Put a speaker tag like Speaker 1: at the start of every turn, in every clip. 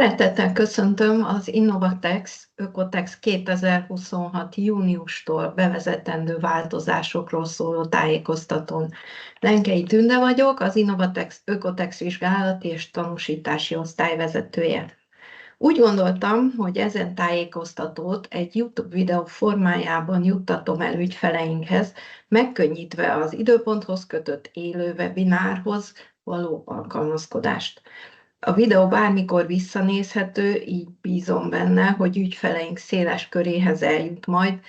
Speaker 1: Szeretettel köszöntöm az Innovatex Ökotex 2026. júniustól bevezetendő változásokról szóló tájékoztatón. Lenkei Tünde vagyok, az Innovatex Ökotex vizsgálati és tanúsítási osztályvezetője. Úgy gondoltam, hogy ezen tájékoztatót egy YouTube videó formájában juttatom el ügyfeleinkhez, megkönnyítve az időponthoz kötött élő webinárhoz való alkalmazkodást. A videó bármikor visszanézhető, így bízom benne, hogy ügyfeleink széles köréhez eljut majd,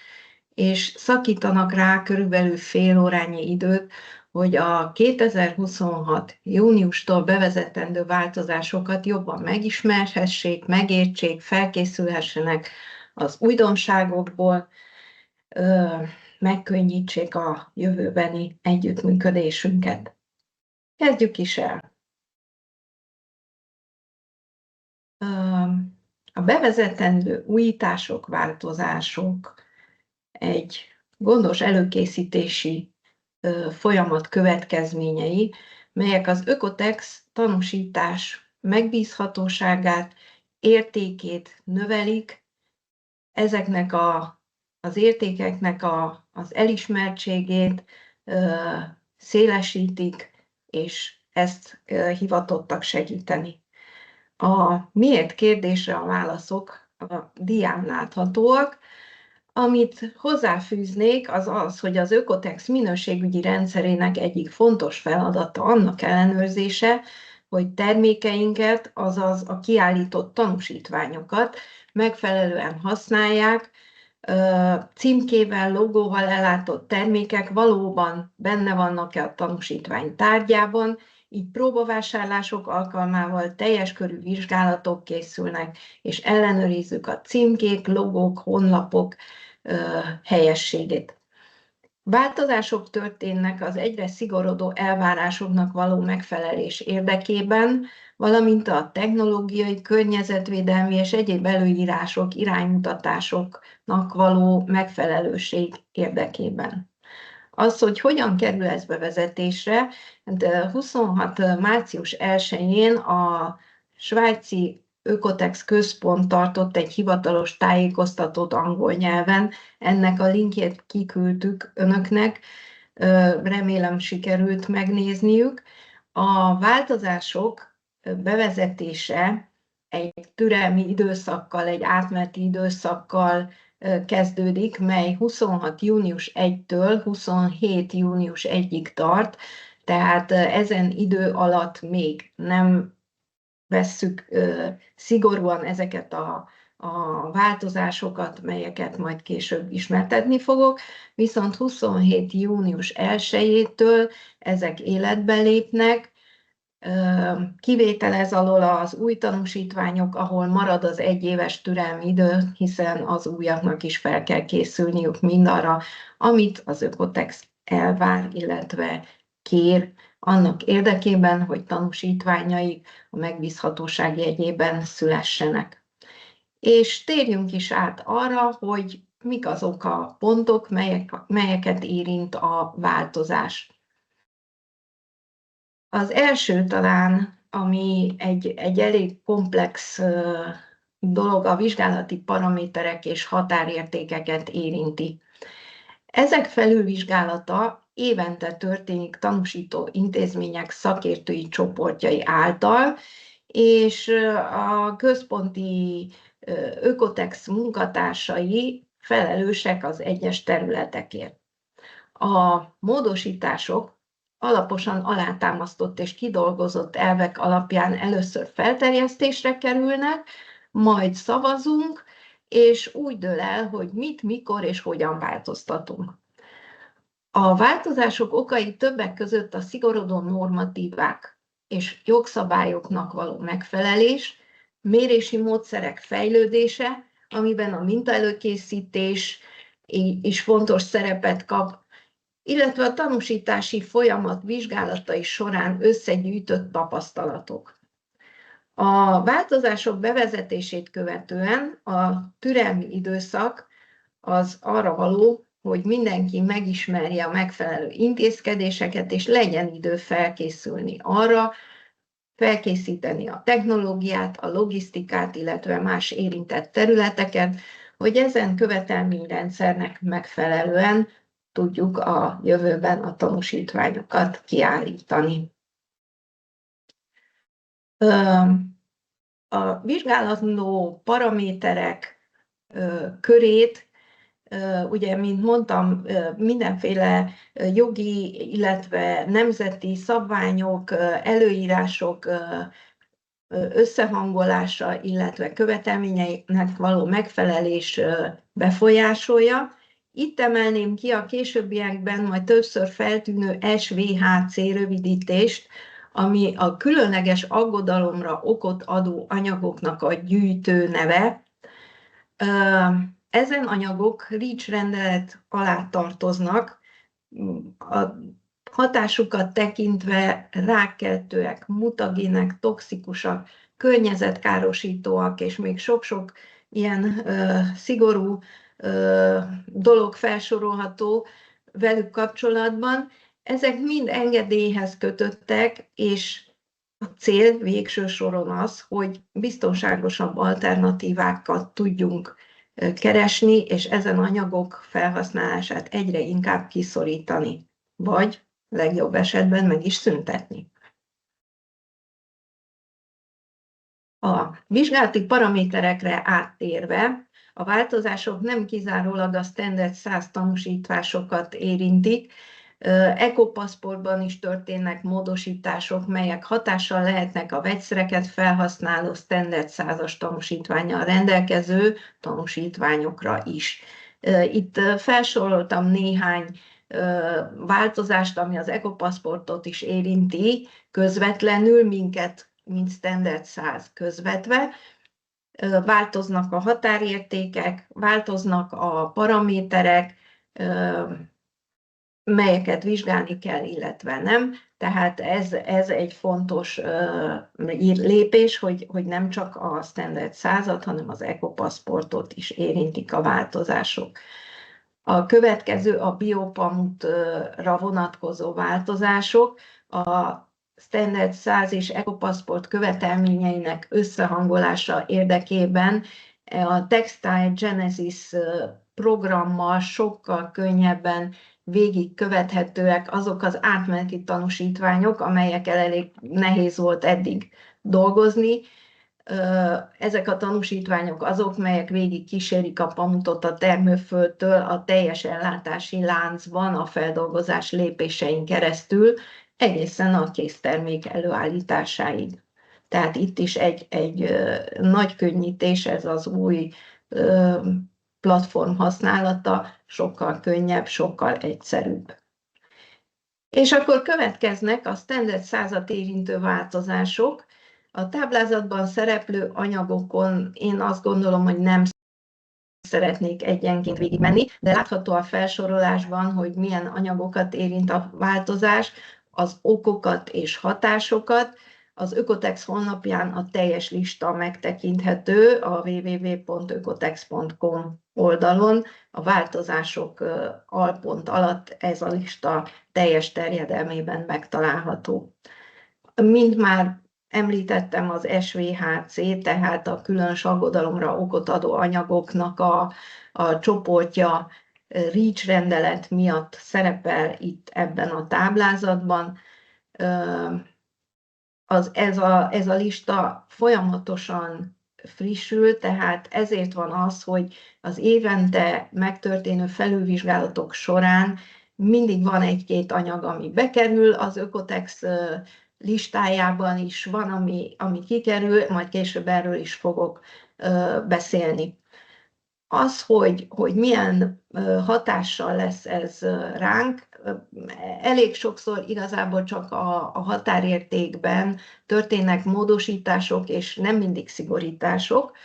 Speaker 1: és szakítanak rá körülbelül fél órányi időt, hogy a 2026. júniustól bevezetendő változásokat jobban megismerhessék, megértsék, felkészülhessenek az újdonságokból, megkönnyítsék a jövőbeni együttműködésünket. Kezdjük is el! A bevezetendő újítások, változások egy gondos előkészítési folyamat következményei, melyek az Ökotex tanúsítás megbízhatóságát, értékét növelik, ezeknek az értékeknek az elismertségét szélesítik, és ezt hivatottak segíteni. A miért kérdésre a válaszok a dián láthatóak. Amit hozzáfűznék, az az, hogy az Ökotex minőségügyi rendszerének egyik fontos feladata annak ellenőrzése, hogy termékeinket, azaz a kiállított tanúsítványokat megfelelően használják, címkével, logóval ellátott termékek valóban benne vannak-e a tanúsítvány tárgyában, így próbavásárlások alkalmával teljes körű vizsgálatok készülnek, és ellenőrizzük a címkék, logók, honlapok helyességét. Változások történnek az egyre szigorodó elvárásoknak való megfelelés érdekében, valamint a technológiai, környezetvédelmi és egyéb előírások, iránymutatásoknak való megfelelőség érdekében. Az, hogy hogyan kerül ez bevezetésre, 26. március 1-én a svájci Ökotex központ tartott egy hivatalos tájékoztatót angol nyelven, ennek a linkjét kiküldtük önöknek, remélem sikerült megnézniük. A változások bevezetése egy türelmi időszakkal, egy átmeneti időszakkal kezdődik, mely 26. június 1-től 27. június 1-ig tart, tehát ezen idő alatt még nem vesszük szigorúan ezeket a változásokat, melyeket majd később ismertetni fogok, viszont 27. június 1-től ezek életbe lépnek, kivétel ez alól az új tanúsítványok, ahol marad az egyéves türelmi idő, hiszen az újaknak is fel kell készülniük mindarra, amit az Ökotex elvár, illetve kér, annak érdekében, hogy tanúsítványaik a megbízhatóság jegyében szülessenek. És térjünk is át arra, hogy mik azok a pontok, melyeket érint a változás. Az első talán, ami egy elég komplex dolog, a vizsgálati paraméterek és határértékeket érinti. Ezek felülvizsgálata évente történik tanúsító intézmények szakértői csoportjai által, és a központi Ökotex munkatársai felelősek az egyes területekért. A módosítások alaposan alátámasztott és kidolgozott elvek alapján először felterjesztésre kerülnek, majd szavazunk, és úgy dől el, hogy mit, mikor és hogyan változtatunk. A változások okai többek között a szigorodó normatívák és jogszabályoknak való megfelelés, mérési módszerek fejlődése, amiben a mintaelőkészítés is fontos szerepet kap, illetve a tanúsítási folyamat vizsgálatai során összegyűjtött tapasztalatok. A változások bevezetését követően a türelmi időszak az arra való, hogy mindenki megismerje a megfelelő intézkedéseket, és legyen idő felkészülni arra, felkészíteni a technológiát, a logisztikát, illetve más érintett területeket, hogy ezen követelményrendszernek megfelelően tudjuk a jövőben a tanúsítványokat kiállítani. A vizsgálandó paraméterek körét, ugye, mint mondtam, mindenféle jogi, illetve nemzeti szabványok, előírások összehangolása, illetve követelményeinek való megfelelés befolyásolja. Itt emelném ki a későbbiekben majd többször feltűnő SVHC rövidítést, ami a különleges aggodalomra okot adó anyagoknak a gyűjtő neve. Ezen anyagok REACH rendelet alá tartoznak, a hatásukat tekintve rákkeltőek, mutagének, toxikusak, környezetkárosítóak, és még sok-sok ilyen szigorú dolog felsorolható velük kapcsolatban. Ezek mind engedélyhez kötöttek, és a cél végső soron az, hogy biztonságosabb alternatívákat tudjunk keresni, és ezen anyagok felhasználását egyre inkább kiszorítani, vagy legjobb esetben meg is szüntetni. A vizsgálati paraméterekre áttérve, a változások nem kizárólag a Standard 100 tanúsításokat érintik, EcoPassportban is történnek módosítások, melyek hatással lehetnek a vegyszereket felhasználó Standard 100-as tanúsítvánnyal rendelkező tanúsítványokra is. Itt felsoroltam néhány változást, ami az EcoPassportot is érinti, közvetlenül minket, mint Standard 100 közvetve. Változnak a határértékek, változnak a paraméterek, melyeket vizsgálni kell, illetve nem. Tehát ez egy fontos lépés, hogy nem csak a Standard 100-at, hanem az EcoPassportot is érintik a változások. A következő a biopamutra vonatkozó változások. A Standard 100 és EcoPassport követelményeinek összehangolása érdekében a Textile Genesis programmal sokkal könnyebben végigkövethetőek azok az átmeneti tanúsítványok, amelyekkel elég nehéz volt eddig dolgozni. Ezek a tanúsítványok azok, melyek végig kísérik a pamutot a termőföldtől a teljes ellátási láncban a feldolgozás lépésein keresztül, egészen a késztermék előállításáig. Tehát itt is egy nagy könnyítés, ez az új platform használata, sokkal könnyebb, sokkal egyszerűbb. És akkor következnek a Standard 100-at érintő változások. A táblázatban szereplő anyagokon én azt gondolom, hogy nem szeretnék egyenként végigmenni, de látható a felsorolásban, hogy milyen anyagokat érint a változás, az okokat és hatásokat. Az Ökotex honlapján a teljes lista megtekinthető a www.ökotex.com oldalon. A változások alpont alatt ez a lista teljes terjedelmében megtalálható. Mint már említettem, az SVHC, tehát a különös aggodalomra okot adó anyagoknak a csoportja REACH rendelet miatt szerepel itt ebben a táblázatban. Ez a lista folyamatosan frissül, tehát ezért van az, hogy az évente megtörténő felülvizsgálatok során mindig van egy-két anyag, ami bekerül az Ökotex listájában is, van, ami kikerül, majd később erről is fogok beszélni. Az, hogy milyen hatással lesz ez ránk, elég sokszor igazából csak a határértékben történnek módosítások, és nem mindig szigorítások.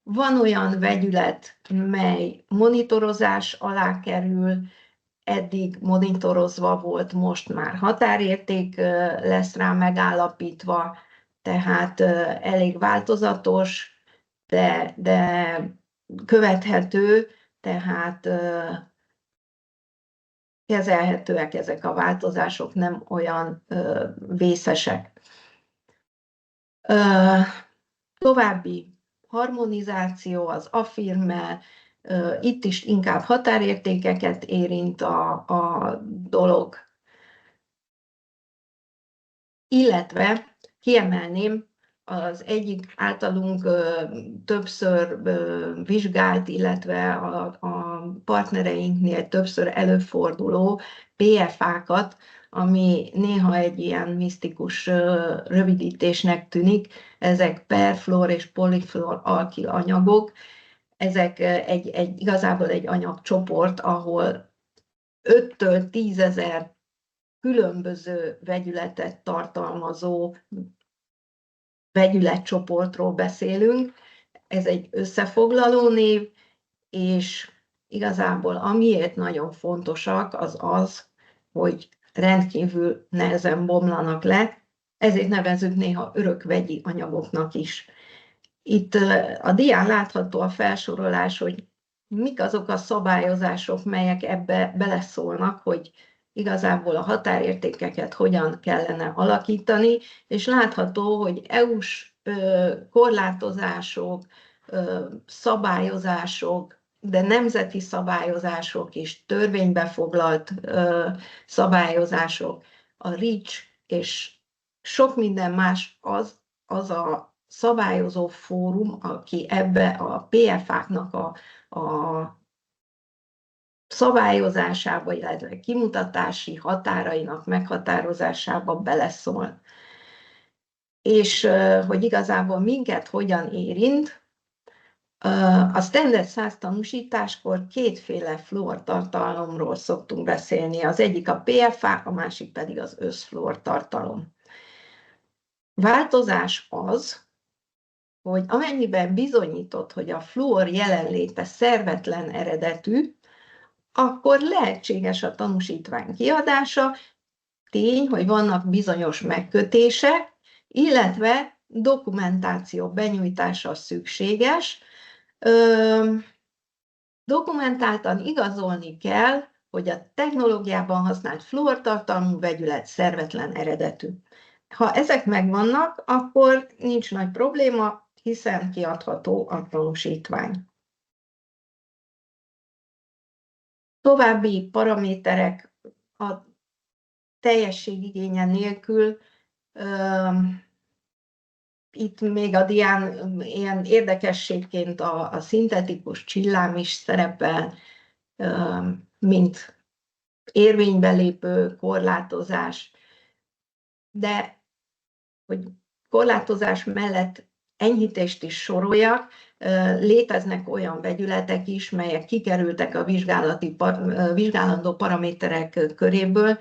Speaker 1: Van olyan vegyület, mely monitorozás alá kerül, eddig monitorozva volt, most már határérték lesz rá megállapítva, tehát elég változatos, de követhető, tehát kezelhetőek ezek a változások, nem olyan vészesek. További harmonizáció az affirmmel, itt is inkább határértékeket érint a dolog, illetve kiemelném az egyik általunk többször vizsgált, illetve a partnereinknél többször előforduló PFA-kat, ami néha egy ilyen misztikus rövidítésnek tűnik. Ezek perfluor és polifluor alkil anyagok. Ezek igazából egy anyagcsoport, ahol 5-től 10 000 különböző vegyületet tartalmazó vegyületcsoportról beszélünk. Ez egy összefoglaló név, és igazából amiért nagyon fontosak, az az, hogy rendkívül nehezen bomlanak le, ezért nevezzük néha örökvegyi anyagoknak is. Itt a dián látható a felsorolás, hogy mik azok a szabályozások, melyek ebbe beleszólnak, hogy igazából a határértékeket hogyan kellene alakítani, és látható, hogy EU-s korlátozások, szabályozások, de nemzeti szabályozások és törvénybe foglalt szabályozások, a REACH és sok minden más az a szabályozó fórum, aki ebbe a PFA-knak a szabályozásába, illetve kimutatási határainak meghatározásába beleszól. És hogy igazából minket hogyan érint, a Standard 100 tanúsításkor kétféle fluortartalomról szoktunk beszélni. Az egyik a PFA, a másik pedig az összfluortartalom. Változás az, hogy amennyiben bizonyított, hogy a fluor jelenléte szervetlen eredetű, akkor lehetséges a tanúsítvány kiadása, tény, hogy vannak bizonyos megkötések, illetve dokumentáció benyújtása szükséges. Dokumentáltan igazolni kell, hogy a technológiában használt fluortartalmú vegyület szervetlen eredetű. Ha ezek megvannak, akkor nincs nagy probléma, hiszen kiadható a tanúsítvány. További paraméterek a teljességigénye nélkül, itt még a dián ilyen érdekességként a szintetikus csillám is szerepel, mint érvénybe lépő korlátozás, de hogy korlátozás mellett enyhítést is soroljak, léteznek olyan vegyületek is, melyek kikerültek a vizsgálandó paraméterek köréből,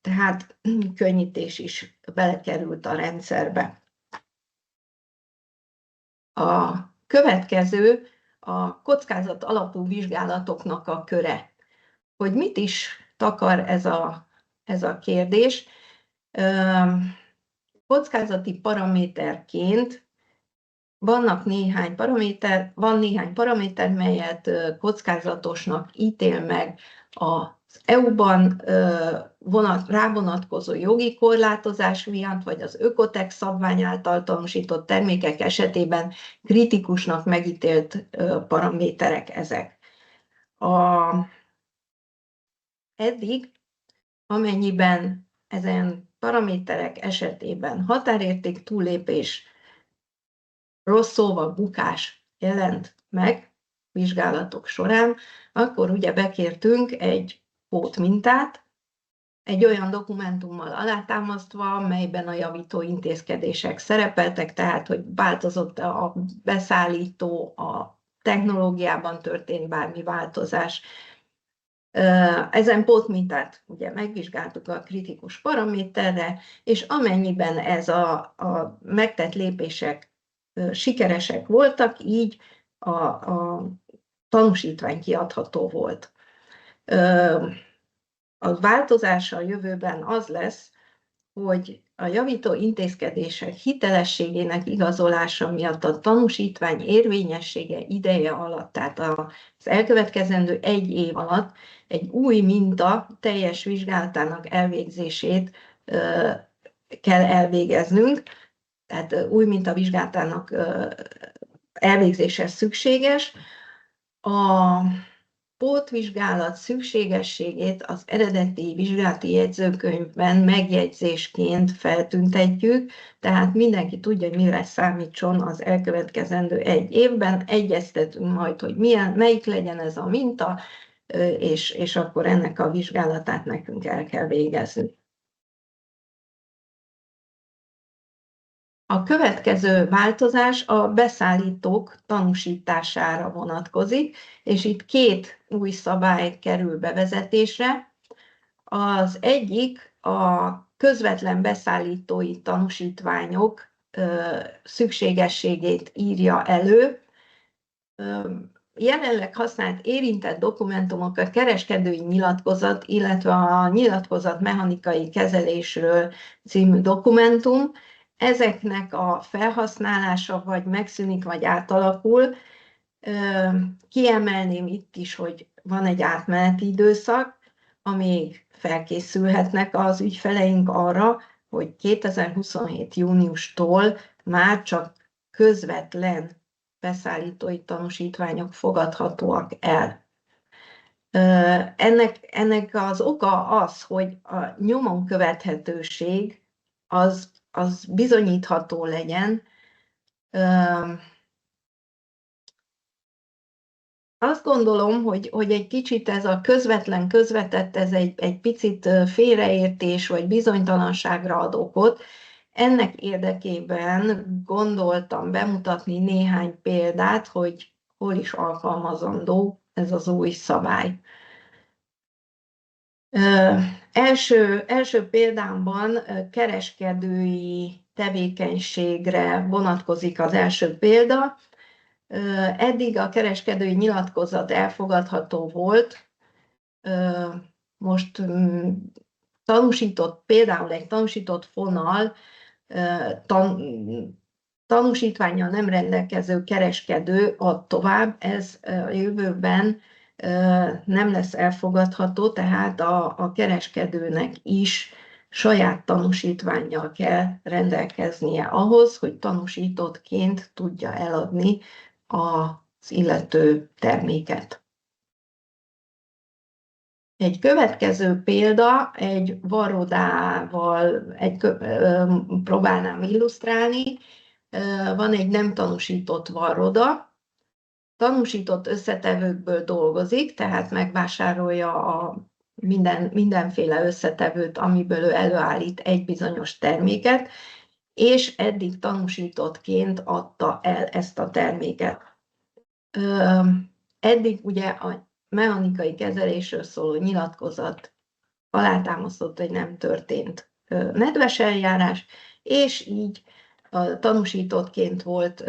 Speaker 1: tehát könnyítés is belekerült a rendszerbe. A következő a kockázat alapú vizsgálatoknak a köre. Hogy mit is takar ez a kérdés? Kockázati paraméterként van néhány paraméter, melyet kockázatosnak ítél meg az EU-ban rávonatkozó jogi korlátozás miatt, vagy az Ökotex szabvány által tanúsított termékek esetében kritikusnak megítélt paraméterek ezek. Eddig, amennyiben ezen paraméterek esetében határérték túllépés, rossz szóval bukás jelent meg vizsgálatok során, akkor ugye bekértünk egy pótmintát, egy olyan dokumentummal alátámasztva, melyben a javító intézkedések szerepeltek, tehát hogy változott a beszállító, a technológiában történt bármi változás. Ezen pótmintát ugye megvizsgáltuk a kritikus paraméterre, és amennyiben ez a megtett lépések sikeresek voltak, így a tanúsítvány kiadható volt. A változása a jövőben az lesz, hogy a javító intézkedések hitelességének igazolása miatt a tanúsítvány érvényessége ideje alatt, tehát az elkövetkezendő 1 év alatt egy új minta teljes vizsgálatának elvégzését kell elvégeznünk. tehát új mintavizsgálatának elvégzése szükséges. A pótvizsgálat szükségességét az eredeti vizsgálati jegyzőkönyvben megjegyzésként feltüntetjük, tehát mindenki tudja, hogy mire számítson az elkövetkezendő egy évben, egyeztetünk majd, hogy melyik legyen ez a minta, és akkor ennek a vizsgálatát nekünk el kell végezni. A következő változás a beszállítók tanúsítására vonatkozik, és itt két új szabály kerül bevezetésre. Az egyik a közvetlen beszállítói tanúsítványok szükségességét írja elő. Jelenleg használt érintett dokumentumok a kereskedői nyilatkozat, illetve a nyilatkozat mechanikai kezelésről című dokumentum. Ezeknek a felhasználása vagy megszűnik, vagy átalakul. Kiemelném itt is, hogy van egy átmeneti időszak, amíg felkészülhetnek az ügyfeleink arra, hogy 2027. júniustól már csak közvetlen beszállítói tanúsítványok fogadhatóak el. Ennek az oka az, hogy a nyomon követhetőség az bizonyítható legyen. Azt gondolom, hogy egy kicsit ez a közvetlen, közvetett, ez egy picit félreértés vagy bizonytalanságra ad okot. Ennek érdekében gondoltam bemutatni néhány példát, hogy hol is alkalmazandó ez az új szabály. Első példámban kereskedői tevékenységre vonatkozik az első példa. Eddig a kereskedői nyilatkozat elfogadható volt, most például egy tanúsított fonal tanúsítvánnyal nem rendelkező kereskedő ad tovább, ez a jövőben nem lesz elfogadható, tehát a kereskedőnek is saját tanúsítvánnyal kell rendelkeznie ahhoz, hogy tanúsítottként tudja eladni az illető terméket. Egy következő példa, egy varrodával próbálnám illusztrálni. Van egy nem tanúsított varroda, tanúsított összetevőkből dolgozik, tehát megvásárolja mindenféle összetevőt, amiből ő előállít egy bizonyos terméket, és eddig tanúsítottként adta el ezt a terméket. Eddig ugye a mechanikai kezelésről szóló nyilatkozat alátámasztott, hogy nem történt nedves eljárás, és így tanúsítottként volt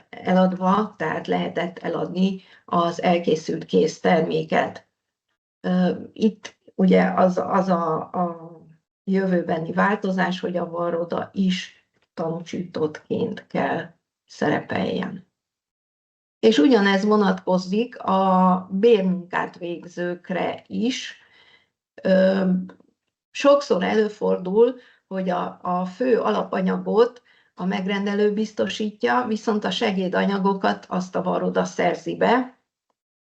Speaker 1: eladva, tehát lehetett eladni az elkészült kész terméket. Itt ugye az a jövőbeni változás, hogy a varroda is tanúsítottként kell szerepeljen. És ugyanez vonatkozik a bérmunkát végzőkre is. Sokszor előfordul, hogy a fő alapanyagot a megrendelő biztosítja, viszont a segédanyagokat azt a varroda szerzi be.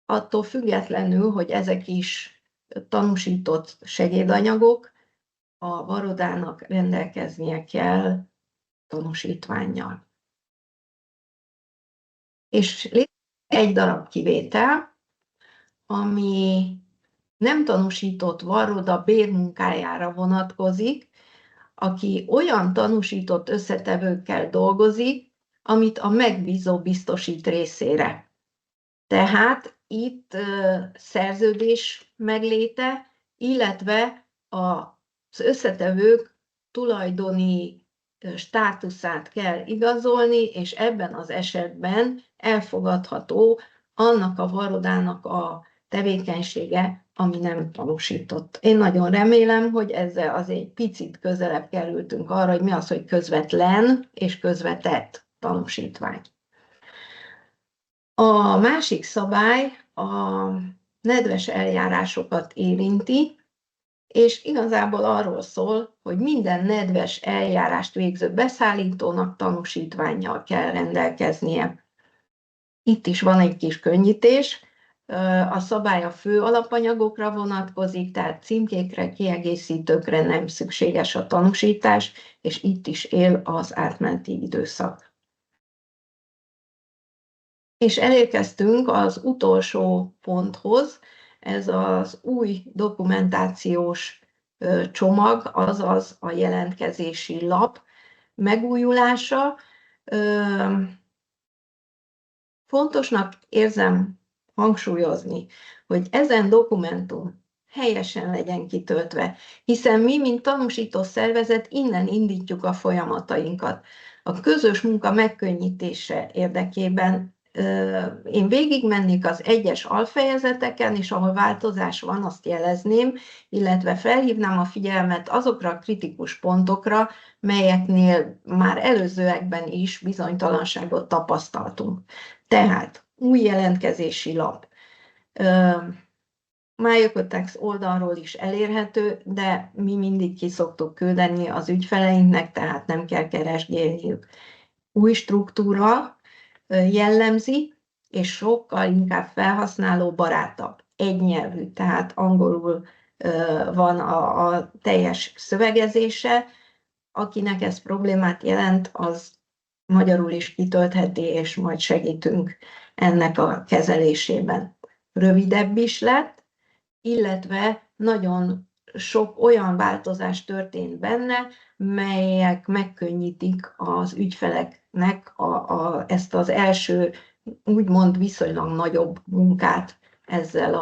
Speaker 1: Attól függetlenül, hogy ezek is tanúsított segédanyagok, a varrodának rendelkeznie kell tanúsítvánnyal. És egy darab kivétel, ami nem tanúsított varroda bérmunkájára vonatkozik, aki olyan tanúsított összetevőkkel dolgozik, amit a megbízó biztosít részére. Tehát itt szerződés megléte, illetve az összetevők tulajdoni státuszát kell igazolni, és ebben az esetben elfogadható annak a varrodának a tevékenysége, ami nem tanúsított. Én nagyon remélem, hogy ezzel azért egy picit közelebb kerültünk arra, hogy mi az, hogy közvetlen és közvetett tanúsítvány. A másik szabály a nedves eljárásokat érinti, és igazából arról szól, hogy minden nedves eljárást végző beszállítónak tanúsítvánnyal kell rendelkeznie. Itt is van egy kis könnyítés, a szabály a fő alapanyagokra vonatkozik, tehát címkékre, kiegészítőkre nem szükséges a tanúsítás, és itt is él az átmeneti időszak. És elérkeztünk az utolsó ponthoz, ez az új dokumentációs csomag, azaz a jelentkezési lap megújulása. Fontosnak érzem hangsúlyozni, hogy ezen dokumentum helyesen legyen kitöltve, hiszen mi, mint tanúsító szervezet, innen indítjuk a folyamatainkat. A közös munka megkönnyítése érdekében én végigmennék az egyes alfejezeteken, és ahol változás van, azt jelezném, illetve felhívnám a figyelmet azokra a kritikus pontokra, melyeknél már előzőekben is bizonytalanságot tapasztaltunk. Tehát új jelentkezési lap. MyOkotex oldalról is elérhető, de mi mindig ki szoktuk küldeni az ügyfeleinknek, tehát nem kell keresgélniük. Új struktúra jellemzi, és sokkal inkább felhasználóbarátabb, egynyelvű, tehát angolul van a teljes szövegezése. Akinek ez problémát jelent, az magyarul is kitöltheti, és majd segítünk ennek a kezelésében. Rövidebb is lett, illetve nagyon sok olyan változás történt benne, melyek megkönnyítik az ügyfeleknek ezt az első, úgymond viszonylag nagyobb munkát ezzel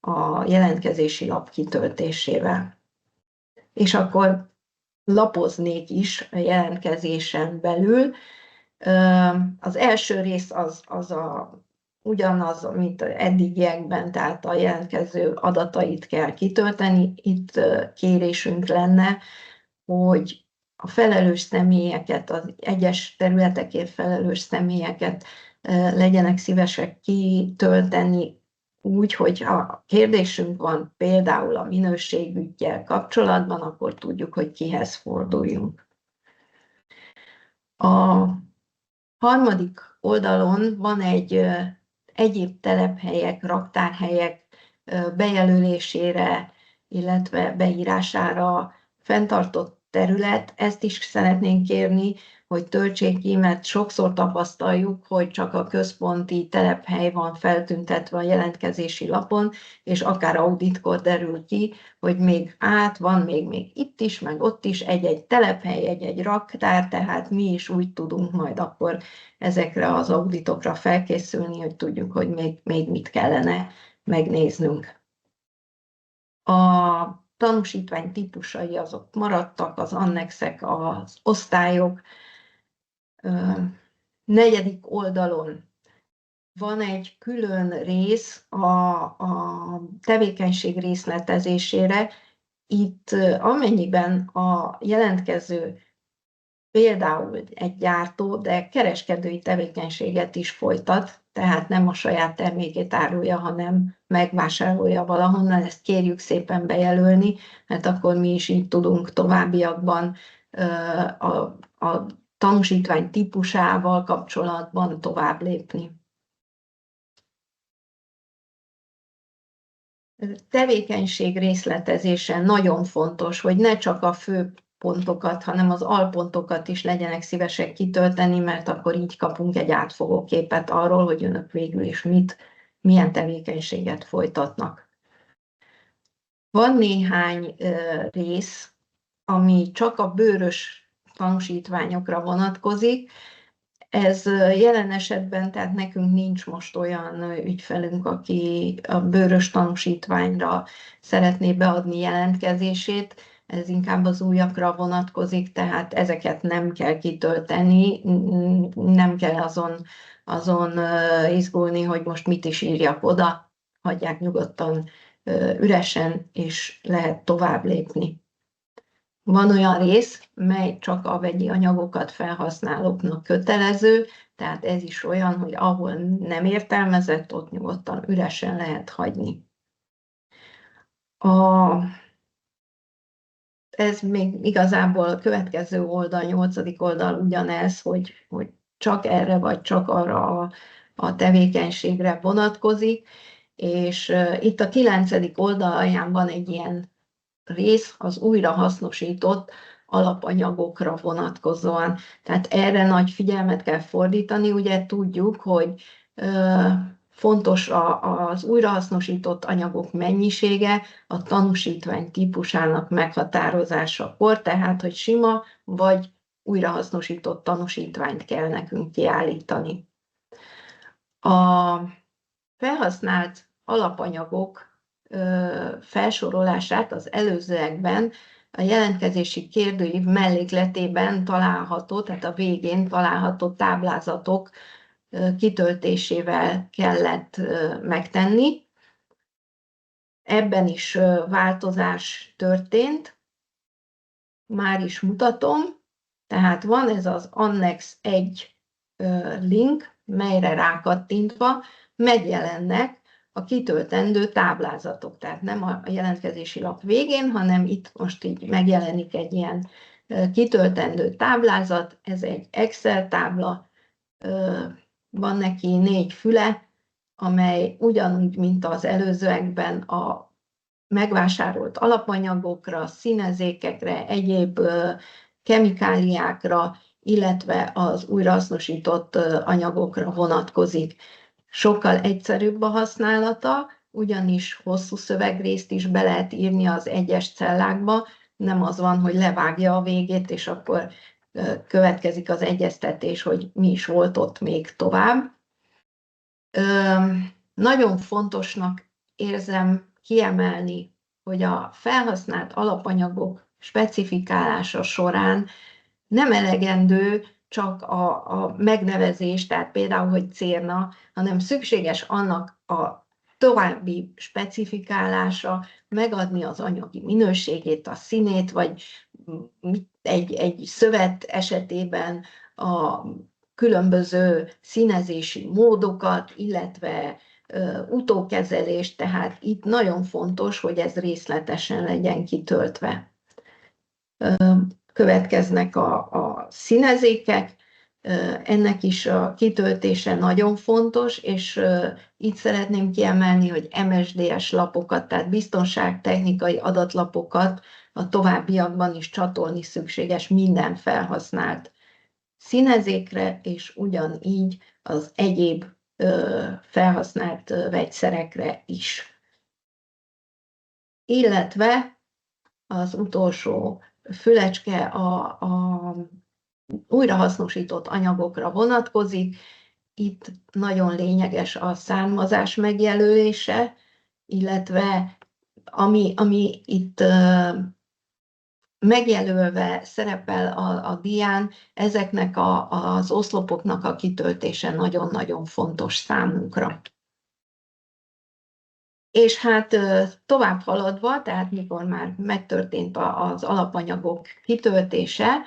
Speaker 1: a jelentkezési lap kitöltésével. És akkor lapoznék is a jelentkezésen belül. Az első rész az ugyanaz, mint eddigiekben, tehát a jelentkező adatait kell kitölteni. Itt kérésünk lenne, hogy a felelős személyeket, az egyes területekért felelős személyeket legyenek szívesek kitölteni úgy, hogy ha kérdésünk van például a minőségüggyel kapcsolatban, akkor tudjuk, hogy kihez forduljunk. A harmadik oldalon van egy egyéb telephelyek, raktárhelyek bejelölésére, illetve beírására fenntartott terület. Ezt is szeretnénk kérni, hogy töltsék ki, mert sokszor tapasztaljuk, hogy csak a központi telephely van feltüntetve a jelentkezési lapon, és akár auditkor derül ki, hogy még van még itt is, meg ott is egy-egy telephely, egy-egy raktár, tehát mi is úgy tudunk majd akkor ezekre az auditokra felkészülni, hogy tudjuk, hogy még mit kellene megnéznünk. A tanúsítvány típusai azok maradtak, az annexek, az osztályok. Negyedik oldalon van egy külön rész a tevékenység részletezésére. Itt amennyiben a jelentkező például egy gyártó, de kereskedői tevékenységet is folytat, tehát nem a saját termékét árulja, hanem megvásárolja valahonnan, ezt kérjük szépen bejelölni, mert akkor mi is így tudunk továbbiakban a tanúsítvány típusával kapcsolatban tovább lépni. Tevékenység részletezése nagyon fontos, hogy ne csak a fő pontokat, hanem az alpontokat is legyenek szívesek kitölteni, mert akkor így kapunk egy átfogó képet arról, hogy önök végül is milyen tevékenységet folytatnak. Van néhány rész, ami csak a bőrös tanúsítványokra vonatkozik. Ez jelen esetben, tehát nekünk nincs most olyan ügyfelünk, aki a bőrös tanúsítványra szeretné beadni jelentkezését, ez inkább az újakra vonatkozik, tehát ezeket nem kell kitölteni, nem kell azon izgulni, hogy most mit is írjak oda, hagyják nyugodtan üresen, és lehet tovább lépni. Van olyan rész, mely csak a vegyi anyagokat felhasználóknak kötelező, tehát ez is olyan, hogy ahol nem értelmezett, ott nyugodtan üresen lehet hagyni. A ez még igazából a következő oldal, 8. oldal ugyanez, hogy csak erre vagy csak arra a tevékenységre vonatkozik, és itt a 9. oldalján van egy ilyen rész az újrahasznosított alapanyagokra vonatkozóan. Tehát erre nagy figyelmet kell fordítani. Ugye tudjuk, hogy fontos az újrahasznosított anyagok mennyisége a tanúsítvány típusának meghatározásakor, tehát hogy sima vagy újrahasznosított tanúsítványt kell nekünk kiállítani. A felhasznált alapanyagok felsorolását az előzőekben a jelentkezési kérdőív mellékletében található, tehát a végén található táblázatok kitöltésével kellett megtenni. Ebben is változás történt, már is mutatom, tehát van ez az Annex 1 link, melyre rákattintva megjelennek a kitöltendő táblázatok. Tehát nem a jelentkezési lap végén, hanem itt most így megjelenik egy ilyen kitöltendő táblázat, ez egy Excel tábla, van neki 4 füle, amely ugyanúgy, mint az előzőekben a megvásárolt alapanyagokra, színezékekre, egyéb kemikáliákra, illetve az újrahasznosított anyagokra vonatkozik. Sokkal egyszerűbb a használata, ugyanis hosszú szövegrészt is be lehet írni az egyes cellákba, nem az van, hogy levágja a végét, és akkor következik az egyeztetés, hogy mi is volt ott még tovább. Nagyon fontosnak érzem kiemelni, hogy a felhasznált alapanyagok specifikálása során nem elegendő csak a megnevezés, tehát például, hogy cérna, hanem szükséges annak a további specifikálása, megadni az anyagi minőségét, a színét, vagy egy szövet esetében a különböző színezési módokat, illetve utókezelést, tehát itt nagyon fontos, hogy ez részletesen legyen kitöltve. Következnek a színezékek, ennek is a kitöltése nagyon fontos, és itt szeretném kiemelni, hogy MSDS lapokat, tehát biztonságtechnikai adatlapokat a továbbiakban is csatolni szükséges minden felhasznált színezékre, és ugyanígy az egyéb felhasznált vegyszerekre is. Illetve az utolsó fülecske a újrahasznosított anyagokra vonatkozik. Itt nagyon lényeges a származás megjelölése, illetve ami itt megjelölve szerepel a dián, ezeknek az oszlopoknak a kitöltése nagyon-nagyon fontos számunkra. És hát tovább haladva, tehát mikor már megtörtént az alapanyagok kitöltése,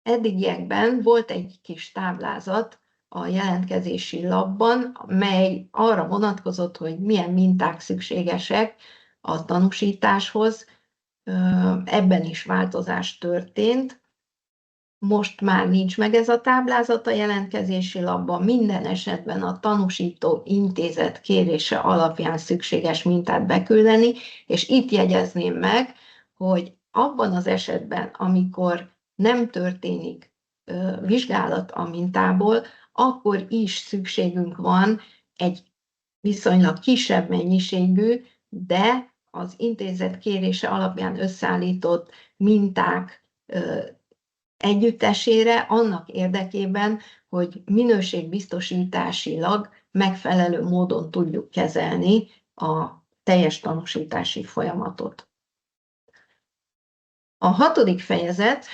Speaker 1: eddigiekben volt egy kis táblázat a jelentkezési labban, mely arra vonatkozott, hogy milyen minták szükségesek a tanúsításhoz. Ebben is változás történt. Most már nincs meg ez a táblázat a jelentkezési labban, minden esetben a tanúsító intézet kérése alapján szükséges mintát beküldeni, és itt jegyezném meg, hogy abban az esetben, amikor nem történik vizsgálat a mintából, akkor is szükségünk van egy viszonylag kisebb mennyiségű, de az intézet kérése alapján összeállított minták együttesére, annak érdekében, hogy minőségbiztosításilag megfelelő módon tudjuk kezelni a teljes tanúsítási folyamatot. A 6. fejezet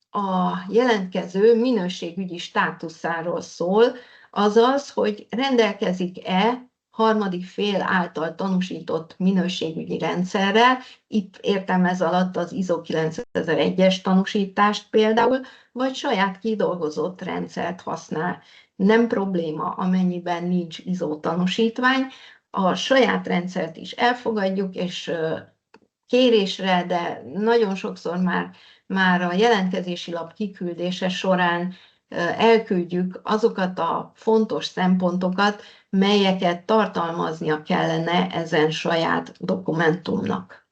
Speaker 1: a jelentkező minőségügyi státuszáról szól, azaz, hogy rendelkezik-e harmadik fél által tanúsított minőségügyi rendszerrel, itt értem ez alatt az ISO 9001-es tanúsítást például, vagy saját kidolgozott rendszert használ. Nem probléma, amennyiben nincs ISO tanúsítvány, a saját rendszert is elfogadjuk, és kérésre, de nagyon sokszor már a jelentkezési lap kiküldése során elküldjük azokat a fontos szempontokat, melyeket tartalmaznia kellene ezen saját dokumentumnak.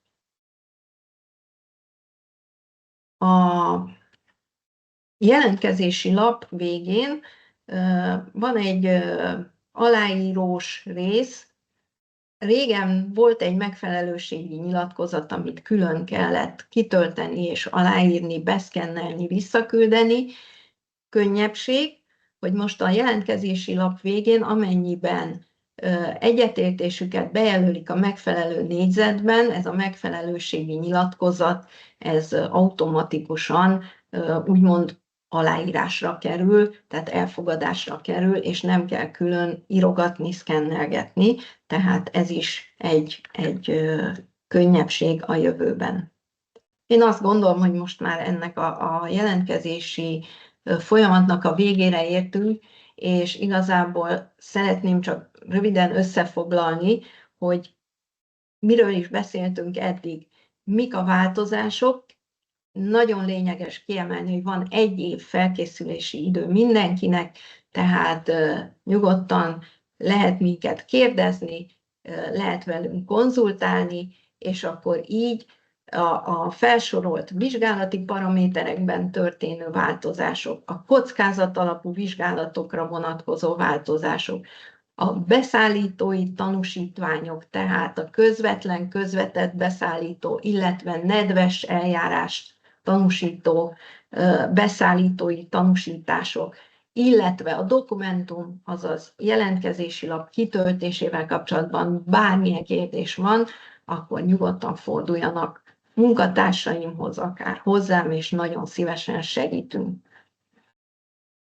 Speaker 1: A jelentkezési lap végén van egy aláírós rész. Régen volt egy megfelelőségi nyilatkozat, amit külön kellett kitölteni és aláírni, beszkennelni, visszaküldeni. Könnyebbség, hogy most a jelentkezési lap végén, amennyiben egyetértésüket bejelölik a megfelelő négyzetben, ez a megfelelőségi nyilatkozat, ez automatikusan úgymond aláírásra kerül, tehát elfogadásra kerül, és nem kell külön írogatni, szkennelgetni, tehát ez is egy könnyebbség a jövőben. Én azt gondolom, hogy most már ennek a jelentkezési folyamatnak a végére értünk, és igazából szeretném csak röviden összefoglalni, hogy miről is beszéltünk eddig, mik a változások. Nagyon lényeges kiemelni, hogy van 1 év felkészülési idő mindenkinek, tehát nyugodtan lehet minket kérdezni, lehet velünk konzultálni, és akkor így a felsorolt vizsgálati paraméterekben történő változások, a kockázat alapú vizsgálatokra vonatkozó változások, a beszállítói tanúsítványok, tehát a közvetlen, közvetett beszállító, illetve nedves eljárás tanúsító beszállítói tanúsítások, illetve a dokumentum, azaz jelentkezési lap kitöltésével kapcsolatban bármilyen kérdés van, akkor nyugodtan forduljanak munkatársaimhoz, akár hozzám, és nagyon szívesen segítünk.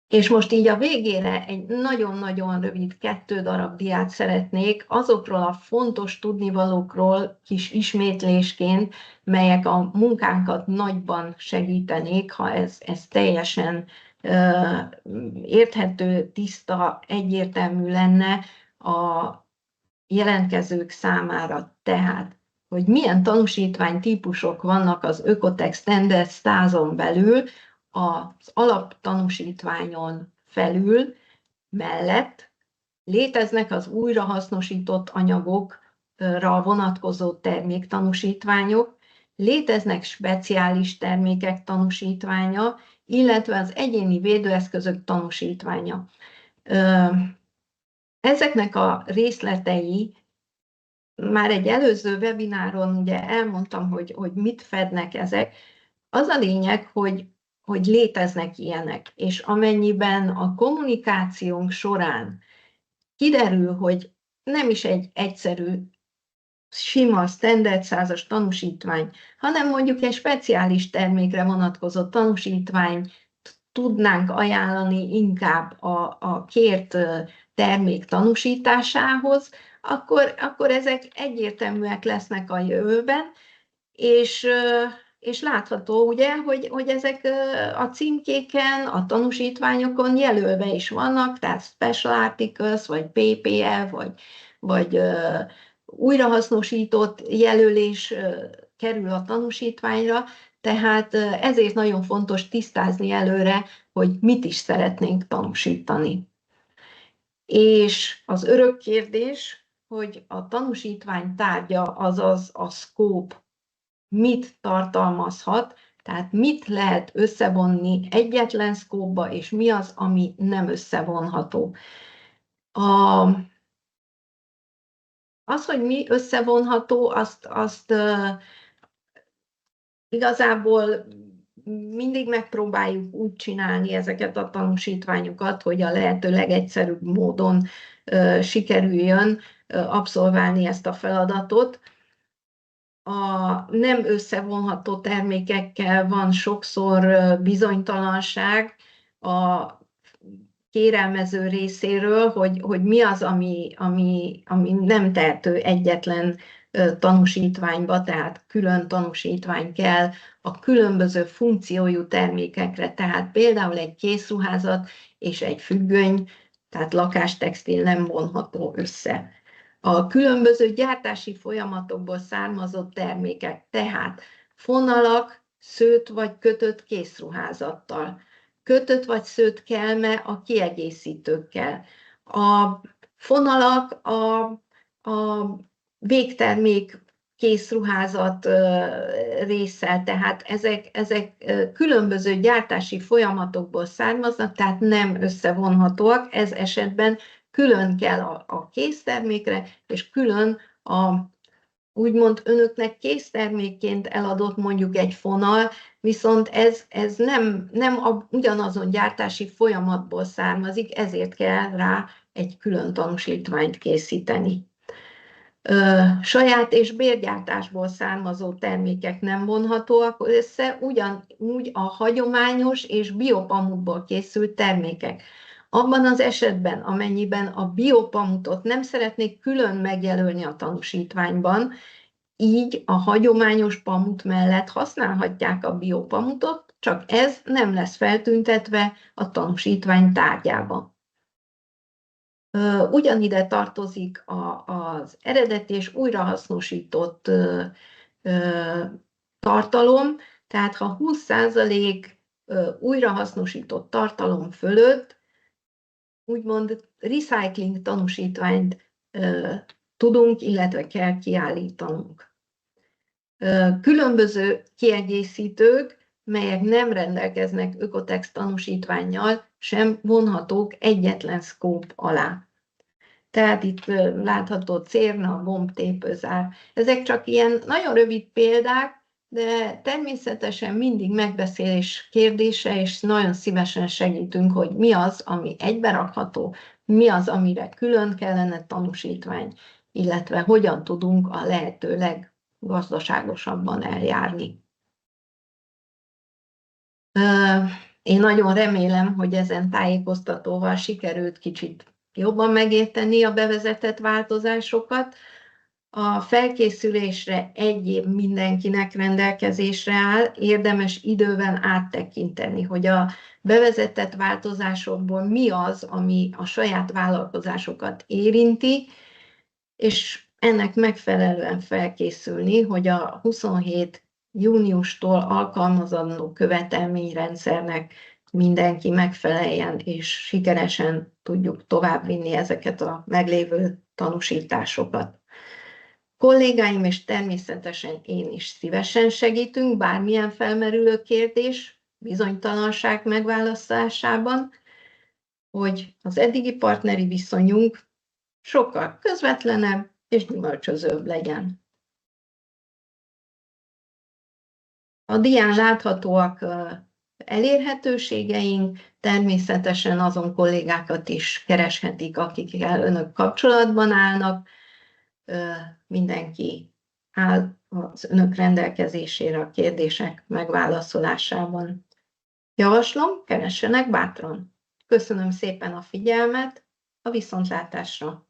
Speaker 1: És most így a végére egy nagyon-nagyon rövid 2 darab diát szeretnék azokról a fontos tudnivalókról kis ismétlésként, melyek a munkánkat nagyban segítenék, ha ez teljesen érthető, tiszta, egyértelmű lenne a jelentkezők számára. Tehát, hogy milyen tanúsítványtípusok vannak az Ökotex Standard 100-on belül, az alaptanúsítványon felül, mellett léteznek az újrahasznosított anyagokra vonatkozó terméktanúsítványok, léteznek speciális termékek tanúsítványa, illetve az egyéni védőeszközök tanúsítványa. Ezeknek a részletei már egy előző webináron ugye elmondtam, hogy mit fednek ezek. Az a lényeg, hogy léteznek ilyenek, és amennyiben a kommunikációnk során kiderül, hogy nem is egy egyszerű, sima, standard 100-as tanúsítvány, hanem mondjuk egy speciális termékre vonatkozó tanúsítvány tudnánk ajánlani inkább a kért termék tanúsításához, akkor ezek egyértelműek lesznek a jövőben, és látható, ugye, hogy ezek a címkéken, a tanúsítványokon jelölve is vannak, tehát Special Articles, vagy PPF, vagy újrahasznosított jelölés kerül a tanúsítványra, tehát ezért nagyon fontos tisztázni előre, hogy mit is szeretnénk tanúsítani. És az örök kérdés, hogy a tanúsítvány tárgya, azaz a scope mit tartalmazhat, tehát mit lehet összevonni egyetlen szkópba, és mi az, ami nem összevonható. Az, hogy mi összevonható, azt igazából mindig megpróbáljuk úgy csinálni ezeket a tanúsítványokat, hogy a lehető legegyszerűbb módon sikerüljön abszolválni ezt a feladatot. A nem összevonható termékekkel van sokszor bizonytalanság a kérelmező részéről, hogy mi az, ami nem tehető egyetlen tanúsítványba, tehát külön tanúsítvány kell a különböző funkciójú termékekre, tehát például egy készruházat és egy függöny, tehát lakástextil nem vonható össze. A különböző gyártási folyamatokból származó termékek, tehát fonalak, szőtt vagy kötött készruházattal, kötött vagy szőtt kelme a kiegészítőkkel. A fonalak a végtermék készruházat része, tehát ezek különböző gyártási folyamatokból származnak, tehát nem összevonhatóak, ez esetben külön kell a késztermékre, és külön úgymond önöknek késztermékként eladott mondjuk egy fonal, viszont ez nem ugyanazon gyártási folyamatból származik, ezért kell rá egy külön tanúsítványt készíteni. Saját és bérgyártásból származó termékek nem vonhatóak össze, ugyanúgy a hagyományos és biopamutból készült termékek. Abban az esetben, amennyiben a biopamutot nem szeretnék külön megjelölni a tanúsítványban, így a hagyományos pamut mellett használhatják a biopamutot, csak ez nem lesz feltüntetve a tanúsítvány tárgyában. Ugyanide tartozik az eredeti és újrahasznosított tartalom, tehát ha 20% újrahasznosított tartalom fölött úgymond recycling tanúsítványt tudunk, illetve kell kiállítanunk. Különböző kiegészítők, melyek nem rendelkeznek Ökotex tanúsítvánnyal, sem vonhatók egyetlen szkóp alá. Tehát itt látható cérna, gombtépőzár. Ezek csak ilyen nagyon rövid példák, de természetesen mindig megbeszélés kérdése, és nagyon szívesen segítünk, hogy mi az, ami egyberakható, mi az, amire külön kellene tanúsítvány, illetve hogyan tudunk a lehető leggazdaságosabban eljárni. Én nagyon remélem, hogy ezen tájékoztatóval sikerült kicsit jobban megérteni a bevezetett változásokat. A felkészülésre egy év mindenkinek rendelkezésre áll, érdemes időben áttekinteni, hogy a bevezetett változásokból mi az, ami a saját vállalkozásokat érinti, és ennek megfelelően felkészülni, hogy a 27 júniustól alkalmazandó követelményrendszernek mindenki megfeleljen, és sikeresen tudjuk továbbvinni ezeket a meglévő tanúsításokat. Kollégáim és természetesen én is szívesen segítünk bármilyen felmerülő kérdés, bizonytalanság megválasztásában, hogy az eddigi partneri viszonyunk sokkal közvetlenebb és gyümölcsözőbb legyen. A dián láthatóak elérhetőségeink, természetesen azon kollégákat is kereshetik, akikkel önök kapcsolatban állnak. Mindenki áll az önök rendelkezésére a kérdések megválaszolásában. Javaslom, keressenek bátran. Köszönöm szépen a figyelmet, a viszontlátásra!